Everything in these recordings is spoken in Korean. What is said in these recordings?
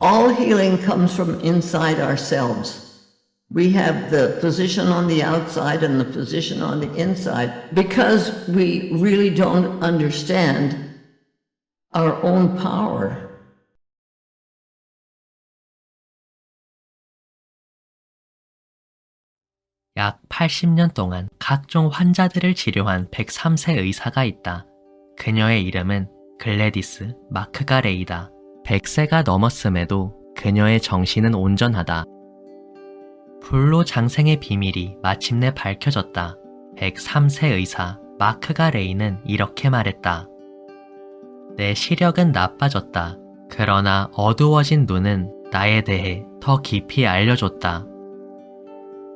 All healing comes from inside ourselves. We have the physician on the outside and the physician on the inside because we really don't understand our own power. 약 80년 동안 각종 환자들을 치료한 103세 의사가 있다. 그녀의 이름은 글래디스 마크가레이다. 100세가 넘었음에도 그녀의 정신은 온전하다. 불로장생의 비밀이 마침내 밝혀졌다. 103세 의사 마크가레이는 이렇게 말했다. 내 시력은 나빠졌다. 그러나 어두워진 눈은 나에 대해 더 깊이 알려줬다.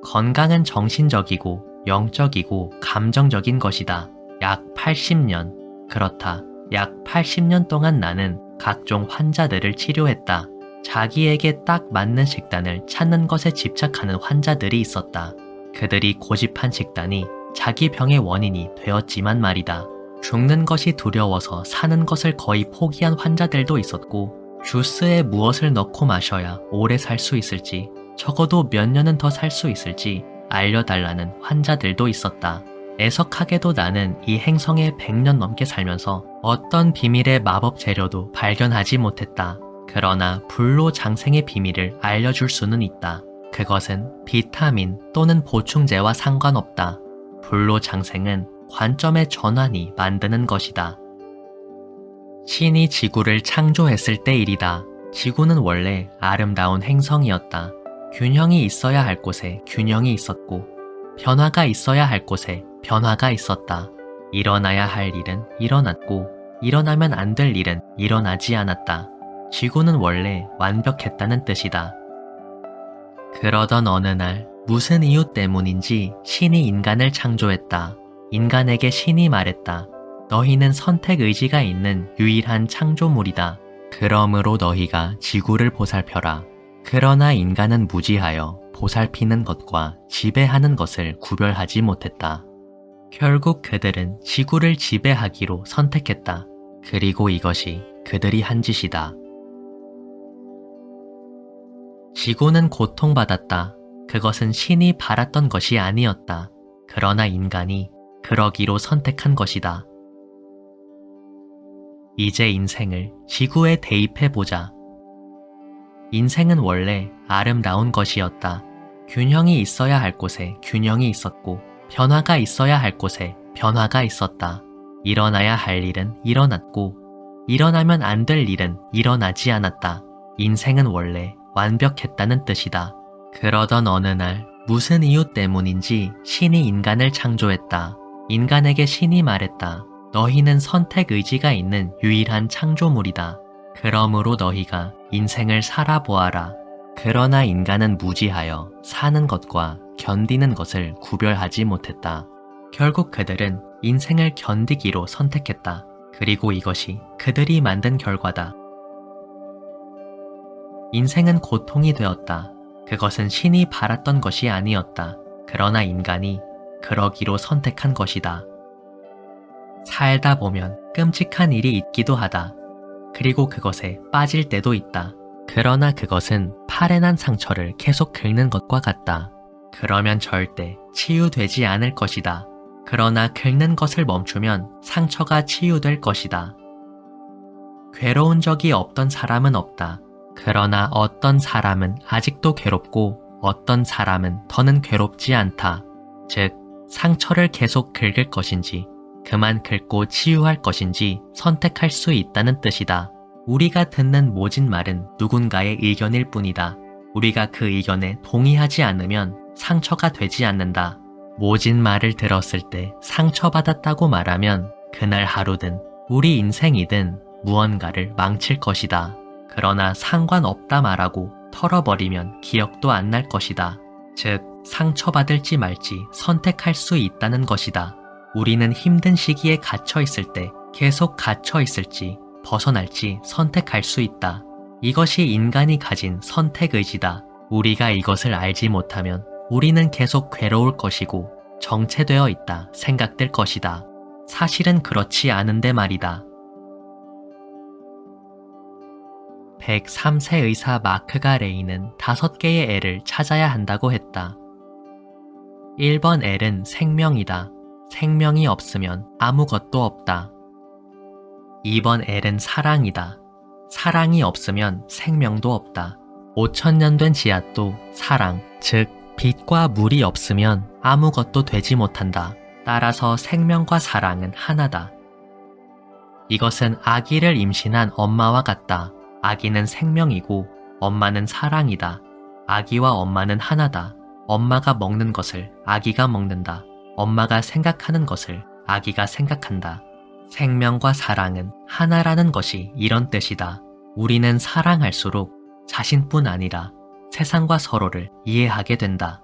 건강은 정신적이고 영적이고 감정적인 것이다. 약 80년. 그렇다. 약 80년 동안 나는 각종 환자들을 치료했다. 자기에게 딱 맞는 식단을 찾는 것에 집착하는 환자들이 있었다. 그들이 고집한 식단이 자기 병의 원인이 되었지만 말이다. 죽는 것이 두려워서 사는 것을 거의 포기한 환자들도 있었고, 주스에 무엇을 넣고 마셔야 오래 살 수 있을지, 적어도 몇 년은 더 살 수 있을지 알려달라는 환자들도 있었다. 애석하게도 나는 이 행성에 100년 넘게 살면서 어떤 비밀의 마법 재료도 발견하지 못했다. 그러나 불로장생의 비밀을 알려줄 수는 있다. 그것은 비타민 또는 보충제와 상관없다. 불로장생은 관점의 전환이 만드는 것이다. 신이 지구를 창조했을 때 일이다. 지구는 원래 아름다운 행성이었다. 균형이 있어야 할 곳에 균형이 있었고, 변화가 있어야 할 곳에 변화가 있었다. 일어나야 할 일은 일어났고, 일어나면 안 될 일은 일어나지 않았다. 지구는 원래 완벽했다는 뜻이다. 그러던 어느 날 무슨 이유 때문인지 신이 인간을 창조했다. 인간에게 신이 말했다. 너희는 선택 의지가 있는 유일한 창조물이다. 그러므로 너희가 지구를 보살펴라. 그러나 인간은 무지하여 보살피는 것과 지배하는 것을 구별하지 못했다. 결국 그들은 지구를 지배하기로 선택했다. 그리고 이것이 그들이 한 짓이다. 지구는 고통받았다. 그것은 신이 바랐던 것이 아니었다. 그러나 인간이 그러기로 선택한 것이다. 이제 인생을 지구에 대입해보자. 인생은 원래 아름다운 것이었다. 균형이 있어야 할 곳에 균형이 있었고, 변화가 있어야 할 곳에 변화가 있었다. 일어나야 할 일은 일어났고, 일어나면 안 될 일은 일어나지 않았다. 인생은 원래 완벽했다는 뜻이다. 그러던 어느 날 무슨 이유 때문인지 신이 인간을 창조했다. 인간에게 신이 말했다. 너희는 선택 의지가 있는 유일한 창조물이다. 그러므로 너희가 인생을 살아보아라. 그러나 인간은 무지하여 사는 것과 견디는 것을 구별하지 못했다. 결국 그들은 인생을 견디기로 선택했다. 그리고 이것이 그들이 만든 결과다. 인생은 고통이 되었다. 그것은 신이 바랐던 것이 아니었다. 그러나 인간이 그러기로 선택한 것이다. 살다 보면 끔찍한 일이 있기도 하다. 그리고 그것에 빠질 때도 있다. 그러나 그것은 팔에 난 상처를 계속 긁는 것과 같다. 그러면 절대 치유되지 않을 것이다. 그러나 긁는 것을 멈추면 상처가 치유될 것이다. 괴로운 적이 없던 사람은 없다. 그러나 어떤 사람은 아직도 괴롭고 어떤 사람은 더는 괴롭지 않다. 즉, 상처를 계속 긁을 것인지 그만 긁고 치유할 것인지 선택할 수 있다는 뜻이다. 우리가 듣는 모진 말은 누군가의 의견일 뿐이다. 우리가 그 의견에 동의하지 않으면 상처가 되지 않는다. 모진 말을 들었을 때 상처받았다고 말하면 그날 하루든 우리 인생이든 무언가를 망칠 것이다. 그러나 상관없다 말하고 털어버리면 기억도 안 날 것이다. 즉, 상처받을지 말지 선택할 수 있다는 것이다. 우리는 힘든 시기에 갇혀 있을 때 계속 갇혀 있을지 벗어날지 선택할 수 있다. 이것이 인간이 가진 선택의지다. 우리가 이것을 알지 못하면 우리는 계속 괴로울 것이고 정체되어 있다 생각될 것이다. 사실은 그렇지 않은데 말이다. 103세 의사 마크가 레이는 5개의 L을 찾아야 한다고 했다. 1번 L은 생명이다. 생명이 없으면 아무것도 없다. 2번 L은 사랑이다. 사랑이 없으면 생명도 없다. 5,000년 된 지하도 사랑, 즉 빛과 물이 없으면 아무것도 되지 못한다. 따라서 생명과 사랑은 하나다. 이것은 아기를 임신한 엄마와 같다. 아기는 생명이고 엄마는 사랑이다. 아기와 엄마는 하나다. 엄마가 먹는 것을 아기가 먹는다. 엄마가 생각하는 것을 아기가 생각한다. 생명과 사랑은 하나라는 것이 이런 뜻이다. 우리는 사랑할수록 자신뿐 아니라 세상과 서로를 이해하게 된다.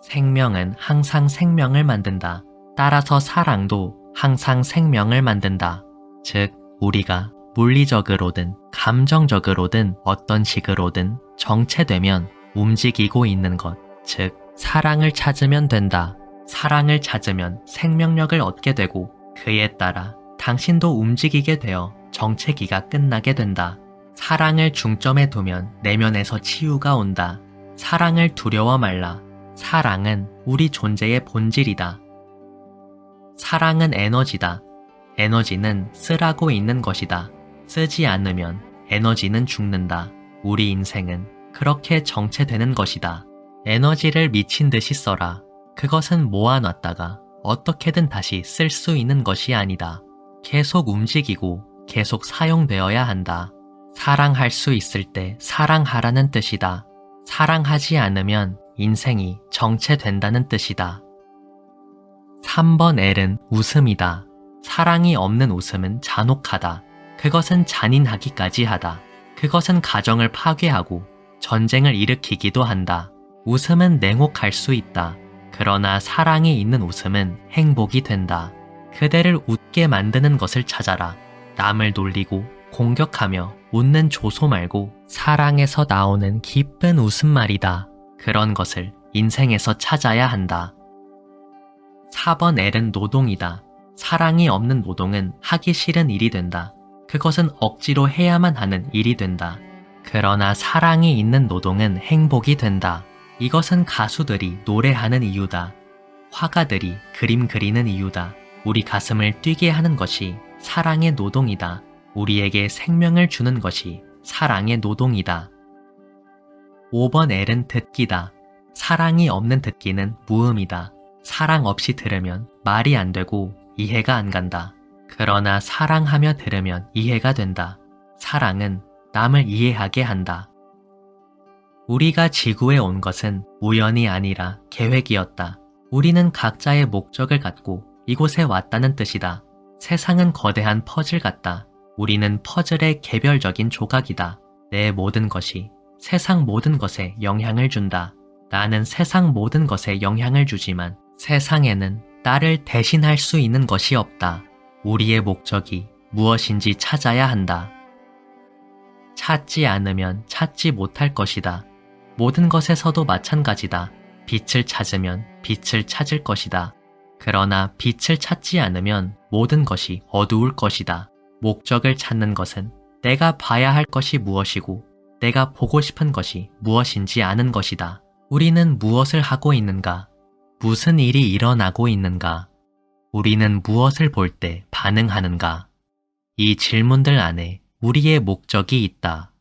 생명은 항상 생명을 만든다. 따라서 사랑도 항상 생명을 만든다. 즉, 우리가 물리적으로든 감정적으로든 어떤 식으로든 정체되면 움직이고 있는 것, 즉 사랑을 찾으면 된다. 사랑을 찾으면 생명력을 얻게 되고 그에 따라 당신도 움직이게 되어 정체기가 끝나게 된다. 사랑을 중점에 두면 내면에서 치유가 온다. 사랑을 두려워 말라. 사랑은 우리 존재의 본질이다. 사랑은 에너지다. 에너지는 쓰라고 있는 것이다. 쓰지 않으면 에너지는 죽는다. 우리 인생은 그렇게 정체되는 것이다. 에너지를 미친 듯이 써라. 그것은 모아놨다가 어떻게든 다시 쓸 수 있는 것이 아니다. 계속 움직이고 계속 사용되어야 한다. 사랑할 수 있을 때 사랑하라는 뜻이다. 사랑하지 않으면 인생이 정체된다는 뜻이다. 3번 L은 웃음이다. 사랑이 없는 웃음은 잔혹하다. 그것은 잔인하기까지 하다. 그것은 가정을 파괴하고 전쟁을 일으키기도 한다. 웃음은 냉혹할 수 있다. 그러나 사랑이 있는 웃음은 행복이 된다. 그대를 웃게 만드는 것을 찾아라. 남을 놀리고 공격하며 웃는 조소 말고 사랑에서 나오는 기쁜 웃음말이다. 그런 것을 인생에서 찾아야 한다. 4번 L은 노동이다. 사랑이 없는 노동은 하기 싫은 일이 된다. 그것은 억지로 해야만 하는 일이 된다. 그러나 사랑이 있는 노동은 행복이 된다. 이것은 가수들이 노래하는 이유다. 화가들이 그림 그리는 이유다. 우리 가슴을 뛰게 하는 것이 사랑의 노동이다. 우리에게 생명을 주는 것이 사랑의 노동이다. 5번 L은 듣기다. 사랑이 없는 듣기는 무음이다. 사랑 없이 들으면 말이 안 되고 이해가 안 간다. 그러나 사랑하며 들으면 이해가 된다. 사랑은 남을 이해하게 한다. 우리가 지구에 온 것은 우연이 아니라 계획이었다. 우리는 각자의 목적을 갖고 이곳에 왔다는 뜻이다. 세상은 거대한 퍼즐 같다. 우리는 퍼즐의 개별적인 조각이다. 내 모든 것이 세상 모든 것에 영향을 준다. 나는 세상 모든 것에 영향을 주지만 세상에는 나를 대신할 수 있는 것이 없다. 우리의 목적이 무엇인지 찾아야 한다. 찾지 않으면 찾지 못할 것이다. 모든 것에서도 마찬가지다. 빛을 찾으면 빛을 찾을 것이다. 그러나 빛을 찾지 않으면 모든 것이 어두울 것이다. 목적을 찾는 것은 내가 봐야 할 것이 무엇이고 내가 보고 싶은 것이 무엇인지 아는 것이다. 우리는 무엇을 하고 있는가? 무슨 일이 일어나고 있는가? 우리는 무엇을 볼 때 반응하는가? 이 질문들 안에 우리의 목적이 있다.